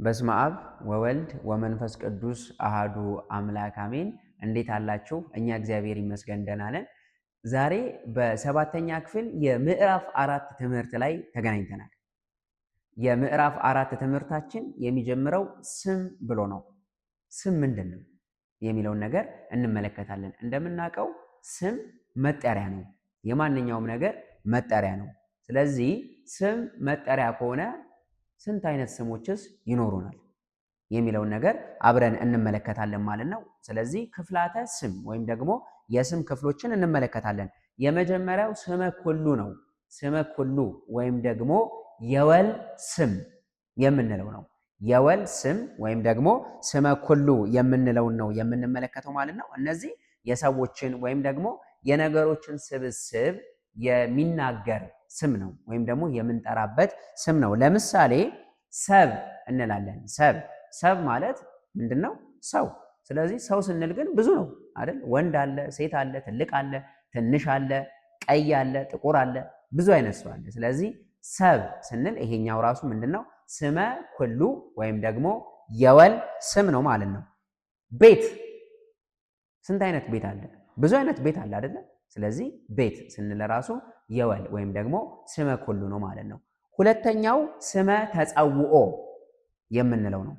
በስመ አብ ወወልድ ወመንፈስ ቅዱስ አሃዱ አምላክ አሜን። እንዴት አላችሁ? እኛ እግዚአብሔር ይመስገን ደህና ነን። ዛሬ በሰባተኛ ክፍል የምዕራፍ 4 ትምህርት ላይ ተገናኝተናል። የምዕራፍ 4 ትምህርታችን የሚጀምረው ስም ብሎ ነው። ስም ምንድነው የሚለውን ነገር እንመለከታለን። እንደምናውቀው ስም መጠሪያ ነው። የማንኛውም ነገር መጠሪያ ነው። ስለዚህ ስም መጠሪያ ከሆነ ስንት አይነት ስሞችስ ይኖሩናል የሚለውን ነገር አብረን እንመለከታለን ማለት ነው። ስለዚህ ክፍላተ ስም ወይም ደግሞ የስም ክፍሎችን እንመለከታለን። የመጀመሪያው ስመ ኩሉ ነው። ስመ ኩሉ ወይም ደግሞ የወል ስም የምንለው ነው። የወል ስም ወይም ደግሞ ስመ ኩሉ የምንለው ነው የምንመለከተው ማለት ነው። እነዚህ የሰዎችን ወይም ደግሞ የነገሮችን ስብስብ የሚናገር ስም ነው ወይም ደግሞ የምንጠራበት ስም ነው። ለምሳሌ ሰብ እንላለን። ሰብ ማለት ምንድነው? ሰው። ስለዚህ ሰው ስንል ግን ብዙ ነው አይደል? ወንድ አለ፣ ሴት አለ፣ ትልቅ አለ፣ ትንሽ አለ፣ ቀይ አለ፣ ጥቁር አለ፣ ብዙ አይነት ሰው አለ። ስለዚህ ሰብ ስንል ይሄኛው ራሱ ምንድነው? ስመ ኩሉ ወይም ደግሞ የወል ስም ነው ማለት ነው። ቤት ስንት አይነት ቤት አለ? ብዙ አይነት ቤት አለ አይደል? ስለዚህ ቤት ስንል ራሱ የወል ወይም ደግሞ ስመ ኩሉ ነው ማለት ነው። ሁለተኛው ስመ ተጸውኦ የምንለው ነው።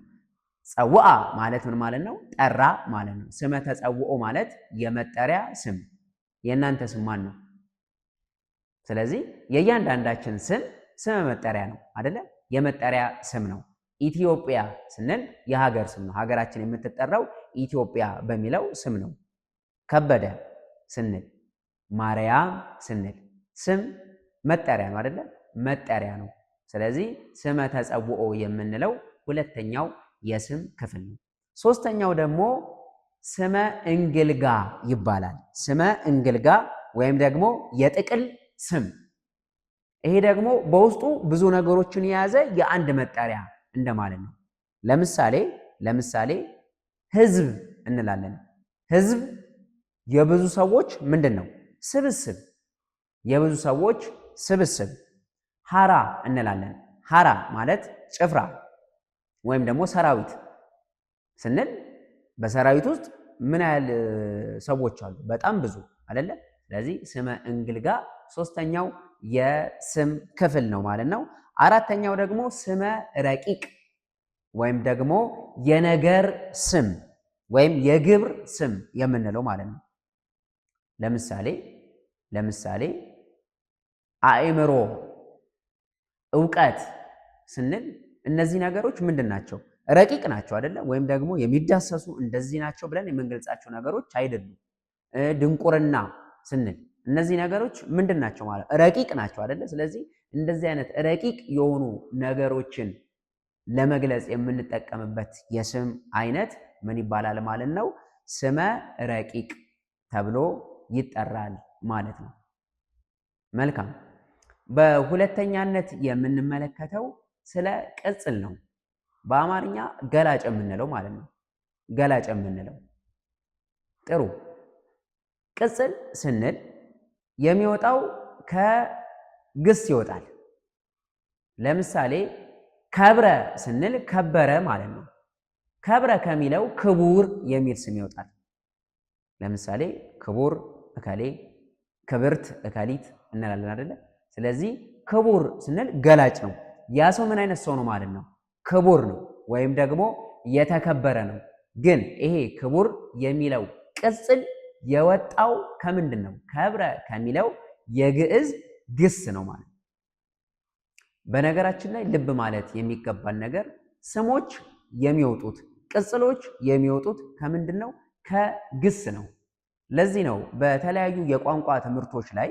ጸውአ ማለት ምን ማለት ነው? ጠራ ማለት ነው። ስመ ተጸውኦ ማለት የመጠሪያ ስም። የእናንተ ስም ማን ነው? ስለዚህ የእያንዳንዳችን ስም ስመ መጠሪያ ነው አይደለ? የመጠሪያ ስም ነው። ኢትዮጵያ ስንል የሀገር ስም ነው። ሀገራችን የምትጠራው ኢትዮጵያ በሚለው ስም ነው። ከበደ ስንል፣ ማርያም ስንል ስም መጠሪያ ነው አይደለ? መጠሪያ ነው። ስለዚህ ስመ ተጸውኦ የምንለው ሁለተኛው የስም ክፍል ነው። ሶስተኛው ደግሞ ስመ እንግልጋ ይባላል። ስመ እንግልጋ ወይም ደግሞ የጥቅል ስም። ይሄ ደግሞ በውስጡ ብዙ ነገሮችን የያዘ የአንድ መጠሪያ እንደማለት ነው። ለምሳሌ ህዝብ እንላለን። ህዝብ የብዙ ሰዎች ምንድን ነው? ስብስብ። የብዙ ሰዎች ስብስብ። ሀራ እንላለን። ሀራ ማለት ጭፍራ ወይም ደግሞ ሰራዊት ስንል በሰራዊት ውስጥ ምን ያህል ሰዎች አሉ? በጣም ብዙ አይደለ? ስለዚህ ስመ እንግልጋ ሶስተኛው የስም ክፍል ነው ማለት ነው። አራተኛው ደግሞ ስመ ረቂቅ ወይም ደግሞ የነገር ስም ወይም የግብር ስም የምንለው ማለት ነው። ለምሳሌ አእምሮ፣ እውቀት ስንል እነዚህ ነገሮች ምንድን ናቸው? ረቂቅ ናቸው አይደለ? ወይም ደግሞ የሚዳሰሱ እንደዚህ ናቸው ብለን የምንገልጻቸው ነገሮች አይደሉም። ድንቁርና ስንል እነዚህ ነገሮች ምንድን ናቸው ማለት? ረቂቅ ናቸው አይደለ? ስለዚህ እንደዚህ አይነት ረቂቅ የሆኑ ነገሮችን ለመግለጽ የምንጠቀምበት የስም አይነት ምን ይባላል ማለት ነው? ስመ ረቂቅ ተብሎ ይጠራል ማለት ነው። መልካም። በሁለተኛነት የምንመለከተው ስለ ቅጽል ነው። በአማርኛ ገላጭ የምንለው ማለት ነው። ገላጭ የምንለው ጥሩ። ቅጽል ስንል የሚወጣው ከግስ ይወጣል። ለምሳሌ ከብረ ስንል ከበረ ማለት ነው። ከብረ ከሚለው ክቡር የሚል ስም ይወጣል። ለምሳሌ ክቡር እከሌ፣ ክብርት እከሊት እንላለን አይደለ? ስለዚህ ክቡር ስንል ገላጭ ነው። ያ ሰው ምን አይነት ሰው ነው ማለት ነው? ክቡር ነው ወይም ደግሞ የተከበረ ነው። ግን ይሄ ክቡር የሚለው ቅጽል የወጣው ከምንድን ነው? ከብረ ከሚለው የግዕዝ ግስ ነው ማለት ነው። በነገራችን ላይ ልብ ማለት የሚገባን ነገር ስሞች የሚወጡት ቅጽሎች የሚወጡት ከምንድን ነው? ከግስ ነው። ለዚህ ነው በተለያዩ የቋንቋ ትምህርቶች ላይ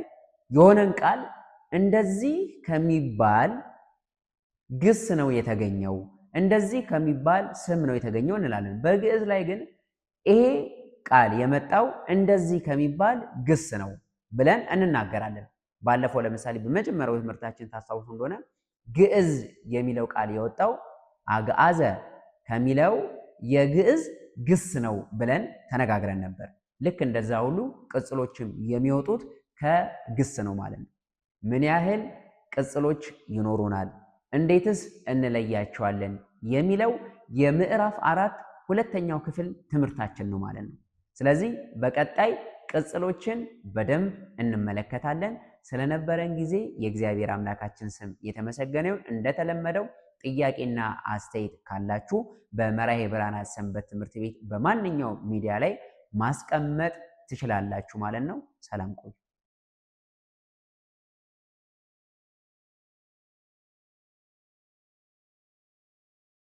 የሆነን ቃል እንደዚህ ከሚባል ግስ ነው የተገኘው፣ እንደዚህ ከሚባል ስም ነው የተገኘው እንላለን። በግዕዝ ላይ ግን ይሄ ቃል የመጣው እንደዚህ ከሚባል ግስ ነው ብለን እንናገራለን። ባለፈው ለምሳሌ በመጀመሪያው ትምህርታችን ታስታውሱ እንደሆነ ግዕዝ የሚለው ቃል የወጣው አግዓዘ ከሚለው የግዕዝ ግስ ነው ብለን ተነጋግረን ነበር። ልክ እንደዛ ሁሉ ቅጽሎችም የሚወጡት ከግስ ነው ማለት ነው። ምን ያህል ቅጽሎች ይኖሩናል? እንዴትስ እንለያቸዋለን የሚለው የምዕራፍ 4 ሁለተኛው ክፍል ትምህርታችን ነው ማለት ነው። ስለዚህ በቀጣይ ቅጽሎችን በደንብ እንመለከታለን። ስለነበረን ጊዜ የእግዚአብሔር አምላካችን ስም የተመሰገነ ይሁን። እንደተለመደው ጥያቄና አስተያየት ካላችሁ በመራሄ ብርሃናት ሰንበት ትምህርት ቤት በማንኛውም ሚዲያ ላይ ማስቀመጥ ትችላላችሁ ማለት ነው። ሰላም ቆዩ።